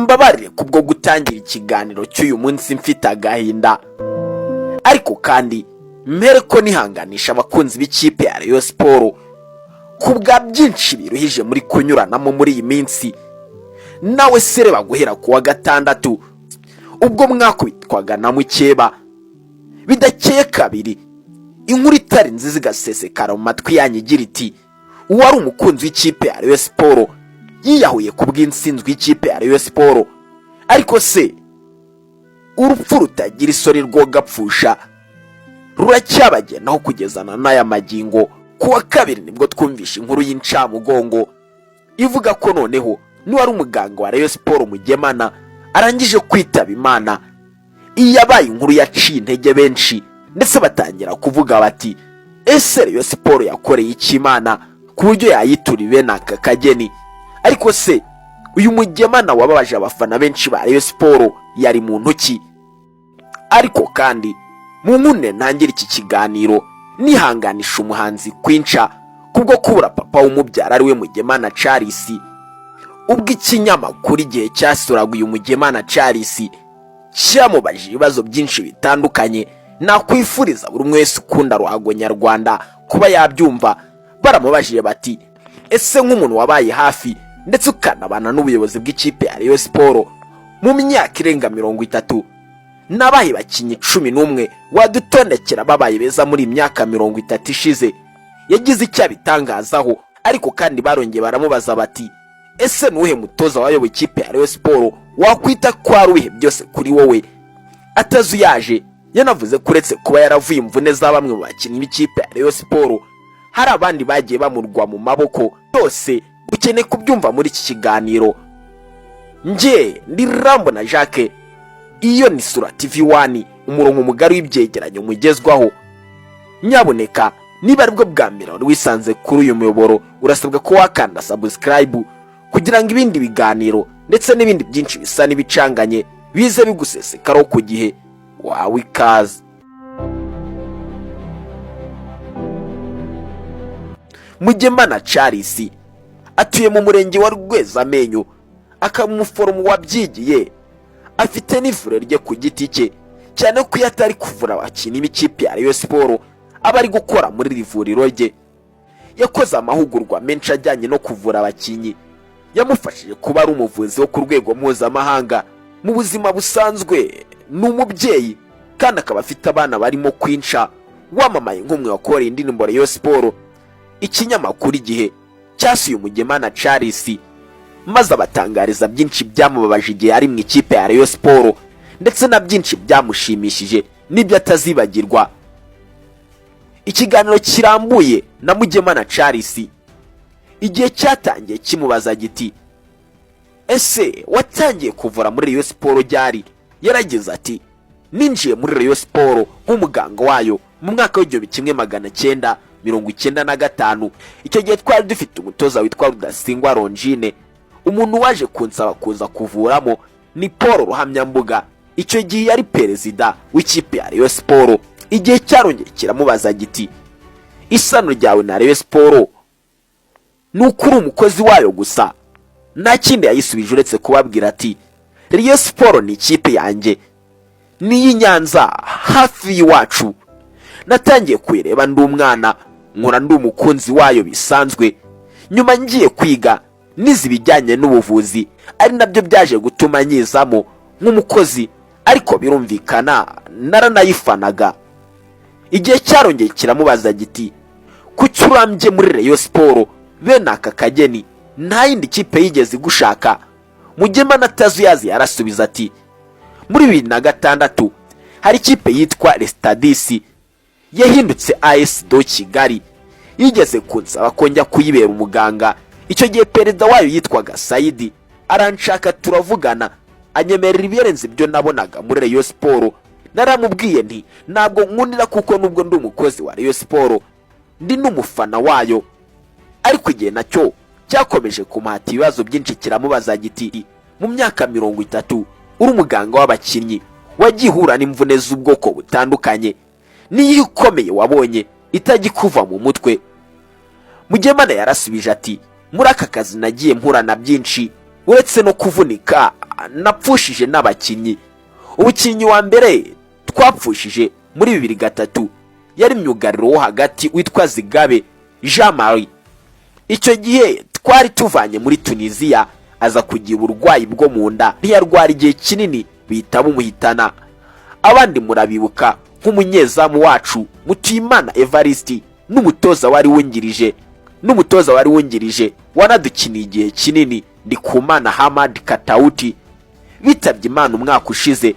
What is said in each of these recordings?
mumbabarire kubwo gutangira ikiganiro cy'uyu munsi mfite agahinda, ariko kandi mpere ko nihanganisha abakunzi b'ikipe ya Rayon Sport kubwa byinshi biruhije muri kunyuranamo muri iyi minsi. Nawe sere baguhera kuwa gatandatu ubwo mwakubitwaga na mukeba bidakeye kabiri, inkuru itari nziza igasesekara mu matwi yanyu igira iti uwari umukunzi w'ikipe ya Rayon Sport yiyahuye kubw'intsinzwi y'ikipe ya Rayon Sport. Ariko se urupfu rutagira isoni rwo gapfusha ruracyabagenaho kugezana n'aya magingo? Kuwa kabiri nibwo twumvisha inkuru y'incamugongo ivuga ko noneho n'uwari umuganga wa Rayon Sport Mugemana arangije kwitaba Imana. Iyabaye inkuru yaciye intege benshi, ndetse batangira kuvuga bati ese Rayon Sport yakoreye iki Imana ku buryo yayitura bene aka kageni? Ariko se uyu Mugemana wababaje abafana benshi ba Rayon Sport yari muntu ki? Ariko kandi mu nkune ntangira iki kiganiro nihanganisha umuhanzi Quinca kubwo kubura papa w'umubyara ari we Mugemana Charles. Ubwo ikinyamakuru igihe cyasuraga uyu Mugemana Charles cyamubajije ibibazo byinshi bitandukanye, nakwifuriza buri umwe wese ukunda ruhago nyarwanda kuba yabyumva. Baramubajije bati ese nk'umuntu wabaye hafi ndetse ukanabana n'ubuyobozi bw'ikipe ya Rayon Sport mu myaka irenga 30, nabaye bakinyi 11 wadutondekera babaye beza muri imyaka 30 ishize, yagize icyo bitangazaho. Ariko kandi barongeye baramubaza bati ese nuhe mutoza wayoboye ikipe ya Rayon Sport wakwita ko ari uhe byose kuri wowe? Atazuyaje yanavuze kuretse kuba yaravuye imvune za bamwe mu bakinnyi b'ikipe ya Rayon Sport, hari abandi bagiye bamurwa mu maboko. Byose ukeneye kubyumva muri iki kiganiro. Nje ndi Rambo na Jacques, iyo ni Sura TV1, umurongo mugari w'ibyegeranyo mugezwaho. Nyaboneka niba aribwo bwa mbere wisanze kuri uyu muyoboro, urasabwa ko wakanda subscribe kugira ngo ibindi biganiro ndetse n'ibindi byinshi bisa n'ibicanganye bize bigusesekaraho ku gihe. Wawe ikaze. Mugemana Charles atuye mu murenge wa Rwezamenyo, akaba umuforomo wabyigiye, afite n'ivuriro rye ku giti cye, cyane ko yatari kuvura abakinnyi b'ikipe ya Rayon Sport aba ari gukora muri iri vuriro rye. Yakoze amahugurwa menshi ajyanye no kuvura abakinnyi, yamufashije kuba ari umuvuzi wo ku rwego mpuzamahanga. Mu buzima busanzwe ni umubyeyi kandi akaba afite abana barimo Quinca wamamaye nk'umwe wakoreye indirimbo Rayon Sport. Ikinyamakuru Igihe cyasuye Mugemana Charles maze abatangariza byinshi byamubabaje igihe ari mu ikipe ya Rayon Sport, ndetse na byinshi byamushimishije n'ibyo atazibagirwa. Ikiganiro kirambuye na Mugemana Charles igihe cyatangiye kimubaza giti ese watangiye kuvura muri Rayon Sport ryari? Yarageze ati ninjiye muri Rayon Sport nk'umuganga wayo mu mwaka w'1995. Icyo gihe twari dufite umutoza witwa Rudasingwa Rongine. Umuntu waje kunsaba kuza kuvuramo ni Paul Ruhamyambuga, icyo gihe yari perezida w'ikipe ya Rayon Sport. Igihe cyarongeye kiramubaza giti isano ryawe na Rayon Sport n'ukuri umukozi wayo gusa? Nta kindi yayisubije uretse kubabwira ati Rayon Sport ni ikipe yanjye, ni y'Inyanza hafi y'iwacu. Natangiye kwireba ndi umwana, nkora ndi umukunzi wayo bisanzwe. Nyuma ngiye kwiga nizi bijyanye n'ubuvuzi, ari nabyo byaje gutuma nyizamo nk'umukozi, ariko birumvikana naranayifanaga. Igihe cyarongeye kiramubaza giti kuki urambye muri Rayon Sport bene aka kageni nta yindi kipe yigeze gushaka? Mugemana atazuyazi yarasubiza ati muri 2006 hari ikipe yitwa Restadisi yahindutse AS do Kigali, yigeze kunsaba ko njya kuyibera umuganga. Icyo gihe perezida wayo yitwaga Saidi aranshaka, turavugana, anyemerera ibirenze ibyo nabonaga muri Rayon Sport. Naramubwiye nti ntabwo nkundira kuko nubwo ndi umukozi wa Rayon Sport ndi n'umufana wayo. Ariko igihe nacyo cyakomeje kumuhata ibibazo byinshi, kiramubaza giti mu myaka 30 uri umuganga w'abakinnyi wagihura n'imvune z'ubwoko butandukanye, niyo ikomeye wabonye itagikuva mu mutwe? Mugemana yarasubije ati muri aka kazi nagiye mpura na byinshi, uretse no kuvunika napfushije n'abakinnyi. Umukinnyi wa mbere twapfushije muri 2003 yari myugariro wo hagati witwa Zigabe Jean Marie. Icyo gihe twari tuvanye muri Tunisia, aza kugira uburwayi bwo mu nda, ntiyarwara igihe kinini bihita bumuhitana. Abandi murabibuka nk'umunyezamu wacu Mutuyimana Evariste n'umutoza wari wungirije wanadukiniye igihe kinini Ndikumana Hamad Katauti, bitabye Imana umwaka ushize.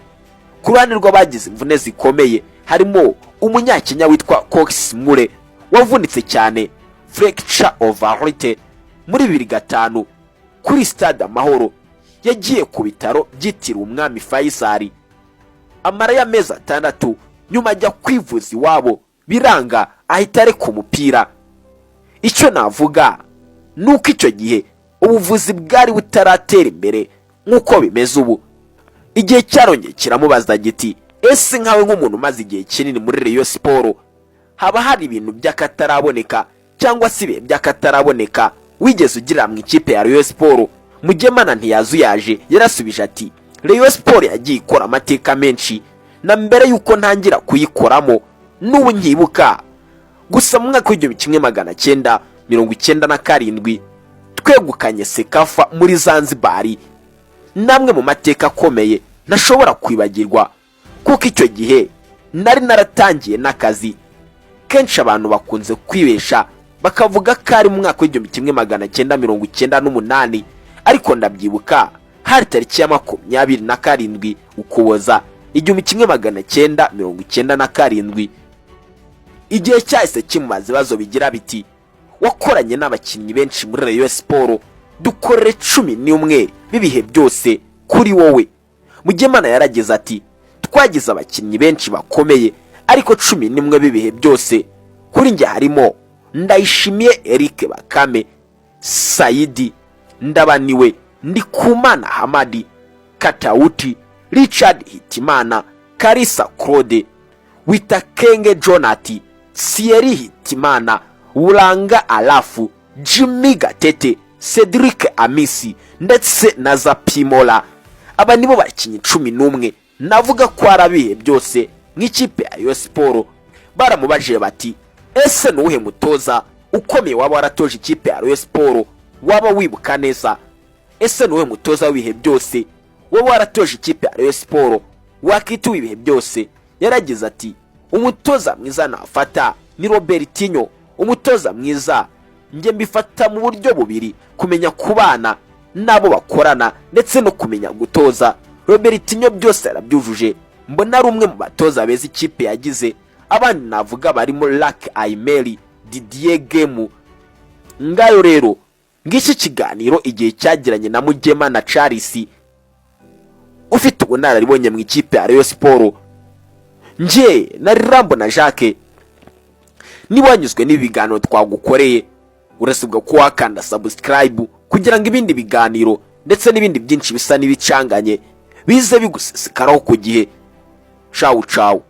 Ku ruhande rw'abagize imvune zikomeye harimo umunyakenya witwa Cox Mure wavunitse cyane fracture of aorta muri 2005 kuri Stade Amahoro. Yagiye ku bitaro byitiriwe Umwami Faisal, amara y'amezi 6 nyuma ajya kwivuza iwabo biranga, ahita areka umupira. Icyo navuga nuko icyo gihe ubuvuzi bwari butaratera imbere nk'uko bimeze ubu. Igihe cyarongeye kiramubaza giti, ese nkawe nk'umuntu umaze igihe kinini muri Rayon Sport, haba hari ibintu by'akataraboneka cyangwa se ibihe by'akataraboneka wigeze ugira mu ikipe ya Rayon Sport? Mugemana ntiyazuyaje, yarasubije ati, Rayon Sport yagiye ikora amateka menshi na mbere yuko ntangira kuyikoramo n'ubu nkibuka. Gusa mu mwaka w'1997 twegukanye Sekafa muri Zanzibar, namwe mu mateka akomeye ntashobora kwibagirwa, kuko icyo gihe nari naratangiye n'akazi. Kenshi abantu bakunze kwibesha bakavuga ko ari mu mwaka w'1998, ariko ndabyibuka hari tariki ya 27 Ukuboza 1997. Igihe cyahise kimumaze ibibazo bigira biti, wakoranye n'abakinnyi benshi muri Rayon Sport, dukorere 11 bibihe byose kuri wowe. Mugemana yarageze ati, twagize abakinnyi benshi bakomeye, ariko 11 bibihe byose kuri njye harimo Ndayishimiye Eric Bakame, Saidi Ndabaniwe, Ndikumana Hamadi Katauti, Richard Hitimana, Karisa Claude, Witakenge Jonati, Thierry Hitimana, Buranga Alafu, Jimmy Gatete, Cedric Amisi ndetse na Zapimola. Aba nibo bakinnyi 11 navuga ko arabihe byose nk'ikipe ya Rayon Sport. Baramubajije bati, ese nuhe mutoza ukomeye waba waratoje ikipe ya Rayon Sport waba wibuka neza? Ese nuhe mutoza w'ibihe byose waba waratoje ikipe ya Rayon Sport wakituye ibihe byose? Yaragize ati, umutoza mwiza nafata ni Robertinho. Umutoza mwiza nge mbifata mu buryo bubiri, kumenya kubana nabo bakorana ndetse no kumenya gutoza. Robertinho byose arabyujuje, mbona ari umwe mu batoza beza ikipe yagize. Abandi navuga barimo Lak Aimeri, Didier Gemu. Ngayo rero ngiki kiganiro igihe cyagiranye na Mugemana Charles, ufite ubunararibonye mu ikipe ya Rayon Sport. Nje nari Rambona Jacques. Niba wanyuzwe n'ibiganiro twagukoreye, urasabwa ko wakanda subscribe kugira ngo ibindi biganiro ndetse n'ibindi byinshi bisa n'ibicanganye bize bigusesekaraho ku gihe. Ciao ciao.